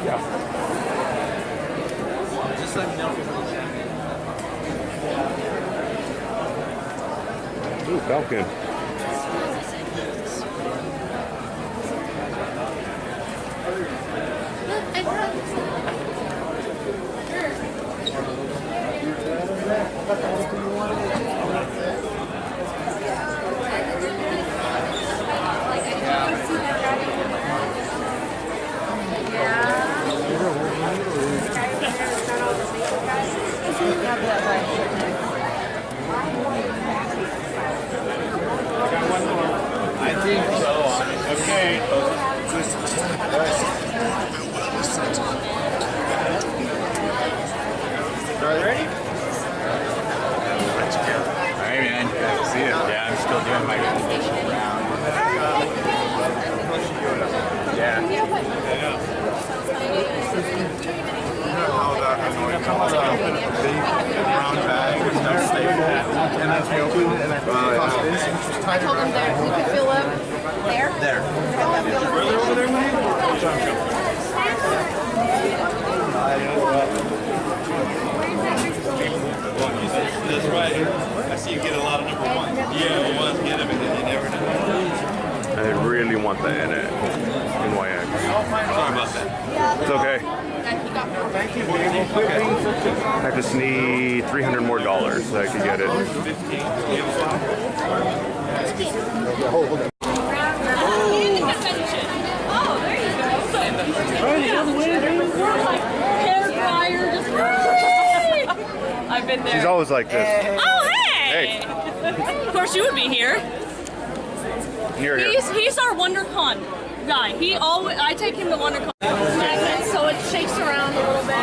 Yeah. Just let me know. Ooh, Falcon. I think so. Okay. Ready? Alright, man. Good to see you. Yeah, I'm still doing my round. Yeah. How that annoying brown bag with no staple, and then I opened and I told them there, you could fill up there. There. Really over there, man? That's right. I see you get a lot of number ones. Yeah, ones get them, and then you never know. I really want that in it. NYX. Sorry about that. It's okay. I just need $300 more so I can get it. I've been there. She's always like this. Oh, hey! Of course, you would be here. You're here. He's our WonderCon guy. I take him to WonderCon. Magnet, so it shakes around a little bit.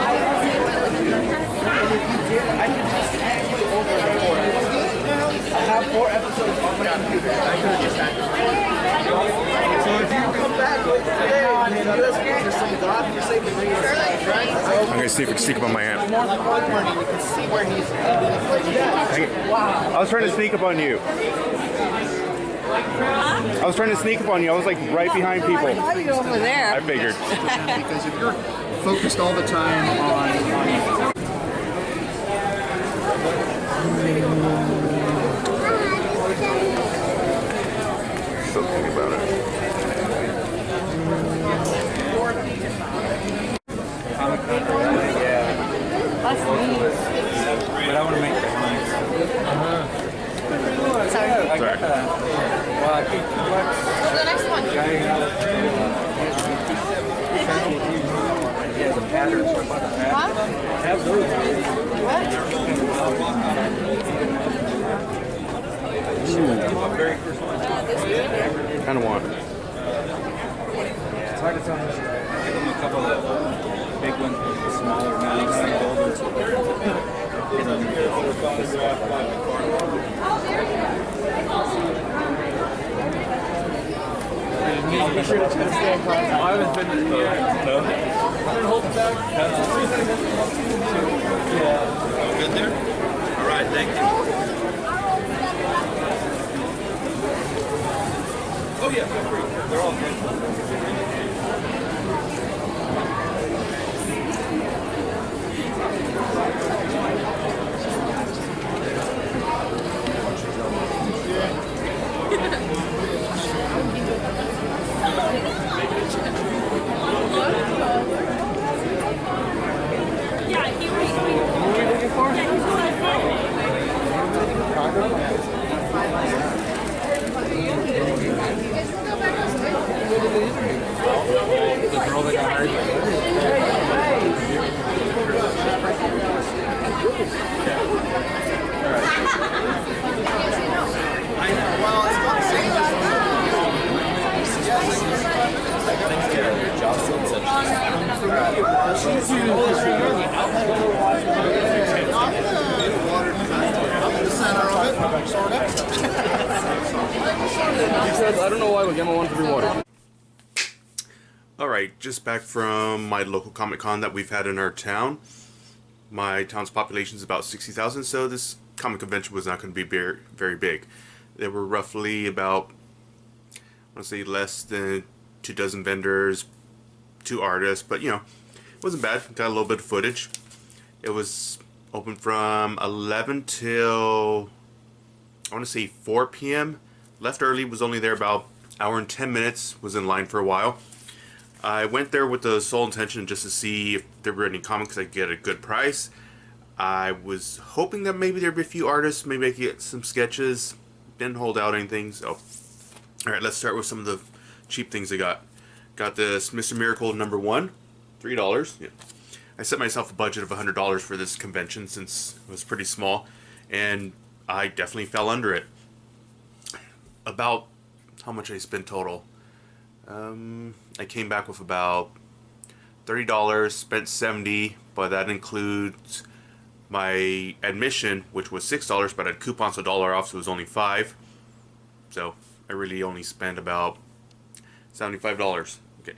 I have 4 episodes on my computer. I could get back. So if you come back with today, USB for some God, you save the ring. I'm going to sneak up on my aunt. You can see where he's. I was trying to sneak up on you. I was trying to sneak up on you. I was like right behind people. Over there. I figured. Because if you're focused all the time on Still thinking about it. yeah. That's neat. But I want to make that nice. Sorry. Sorry. Well, I think The next one. yeah, the patterns are about Huh? have those. What? Very first one. Kind of want. It's hard to tell. Give them a couple of big ones, smaller mounts, and boulders. I haven't been to the hold it back. Yeah. Good there? All right, thank you. Oh yeah, feel free. They're all good. Yeah, he was. What are we looking for? The girl that got married. I know. Well, it's not the same. I don't know why we Gamma wanted to be watered. Alright, just back from my local Comic Con that we've had in our town. My town's population is about 60,000, so this comic convention was not going to be very big. There were roughly about, I want to say less than 2 dozen vendors, 2 artists, but you know, wasn't bad. Got a little bit of footage. It was open from 11 till, I want to say 4 p.m. Left early, was only there about an hour and 10 minutes, was in line for a while. I went there with the sole intention just to see if there were any comics I could get a good price. I was hoping that maybe there'd be a few artists, maybe I could get some sketches. Didn't hold out anything, so. Alright, let's start with some of the cheap things I got. Got this Mr. Miracle #1, $3. Yeah. I set myself a budget of $100 for this convention since it was pretty small, and I definitely fell under it. About how much I spent total? I came back with about $30, spent $70, but that includes my admission, which was $6, but I had coupons a dollar off, so it was only $5. So I really only spent about $75. Okay,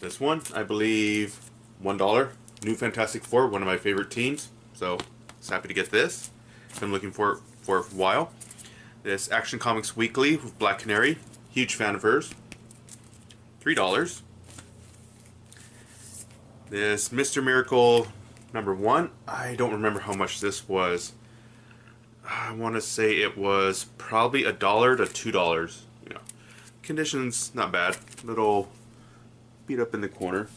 this one I believe $1. New Fantastic Four, one of my favorite teams. So I was happy to get this. Been looking for it for a while. This Action Comics Weekly with Black Canary, huge fan of hers. $3. This Mr. Miracle #1. I don't remember how much this was. I want to say it was probably $1 to $2. You know, conditions not bad. Little beat up in the corner,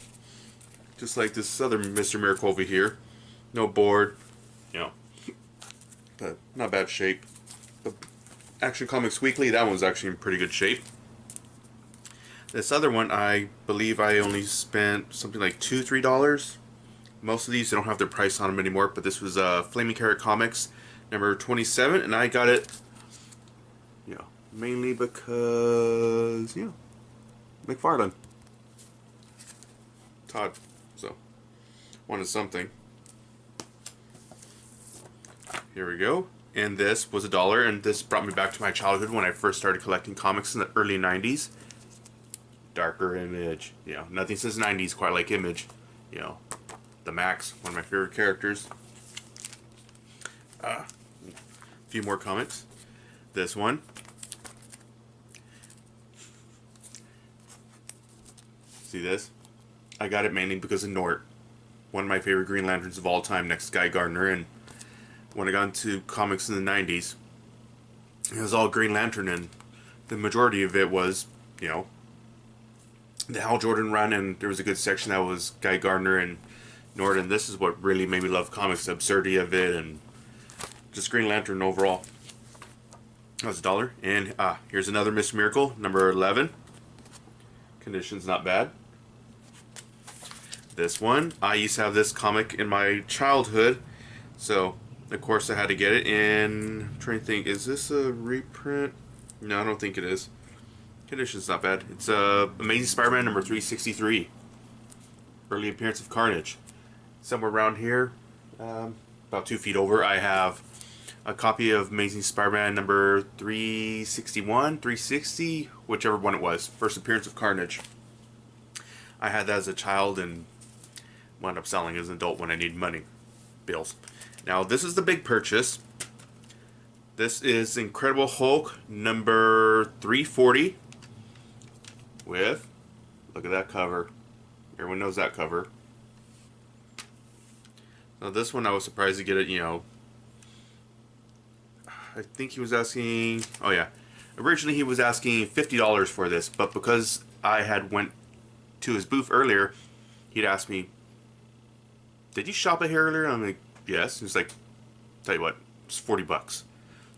just like this other Mr. Miracle over here. No board, you know, but not bad shape. The Action Comics Weekly, that one's actually in pretty good shape. This other one, I believe I only spent something like $2, $3. Most of these, they don't have their price on them anymore, but this was Flaming Carrot Comics #27, and I got it, you know, mainly because, you know, McFarlane. Todd, so, wanted something. Here we go. And this was $1, and this brought me back to my childhood when I first started collecting comics in the early 90s. Darker Image. You know, nothing says 90s quite like Image. You know, the Max, one of my favorite characters. A few more comics. This one. See this? I got it mainly because of Nort. One of my favorite Green Lanterns of all time, next to Guy Gardner. And when I got into comics in the 90s, it was all Green Lantern, and the majority of it was, you know, the Hal Jordan run, and there was a good section that was Guy Gardner and Nort, and this is what really made me love comics, the absurdity of it, and just Green Lantern overall. That was $1. And here's another Mr. Miracle, #11. Conditions not bad. This one, I used to have this comic in my childhood, so of course I had to get it. And I'm trying to think, is this a reprint? No, I don't think it is. Conditions not bad. It's Amazing Spider-Man #363. Early appearance of Carnage. Somewhere around here, about 2 feet over, I have a copy of Amazing Spider-Man #361, 360, whichever one it was. First appearance of Carnage. I had that as a child and wound up selling as an adult when I needed money. Bills. Now this is the big purchase. This is Incredible Hulk #340 with, look at that cover. Everyone knows that cover. Now this one I was surprised to get it, you know, I think he was asking, oh yeah, originally he was asking $50 for this, but because I had went to his booth earlier, he'd asked me, did you shop it here earlier? I'm like, yes. He was like, tell you what, it's $40.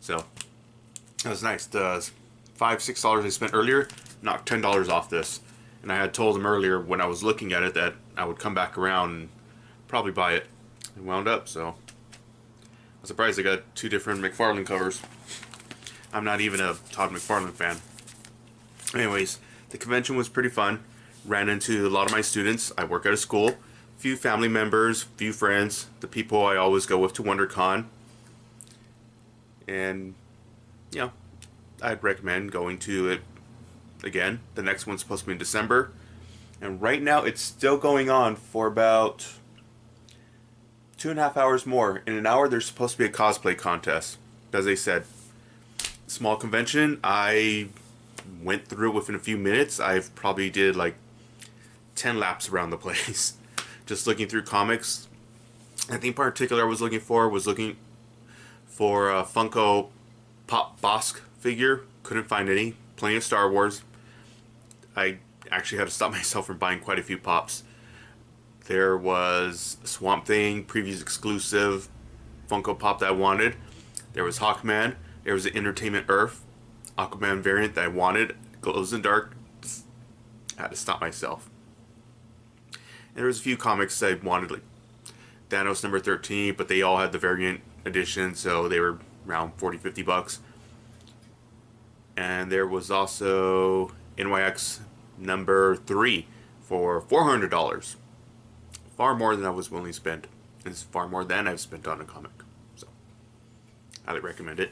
So that was nice. The $5, $6 I spent earlier knocked $10 off this, and I had told him earlier when I was looking at it that I would come back around and probably buy it. And wound up, so I'm surprised I got 2 different McFarlane covers. I'm not even a Todd McFarlane fan. Anyways, the convention was pretty fun. Ran into a lot of my students. I work at a school. Few family members, few friends, the people I always go with to WonderCon. And, you know, I'd recommend going to it again. The next one's supposed to be in December. And right now it's still going on for about 2.5 hours more. In an hour there's supposed to be a cosplay contest. As I said, small convention. I went through it within a few minutes. I've probably did like 10 laps around the place. just looking through comics. I think in particular I was looking for a Funko Pop Bosk figure. Couldn't find any. Plenty of Star Wars. I actually had to stop myself from buying quite a few pops. There was Swamp Thing, previews exclusive Funko Pop that I wanted. There was Hawkman. There was the Entertainment Earth Aquaman variant that I wanted. Glows in the dark. I had to stop myself. And there was a few comics I wanted, like Thanos number 13, but they all had the variant edition, so they were around 40-50 bucks. And there was also NYX number 3 for $400. Far more than I was willing to spend. It's far more than I've spent on a comic. So, highly recommend it.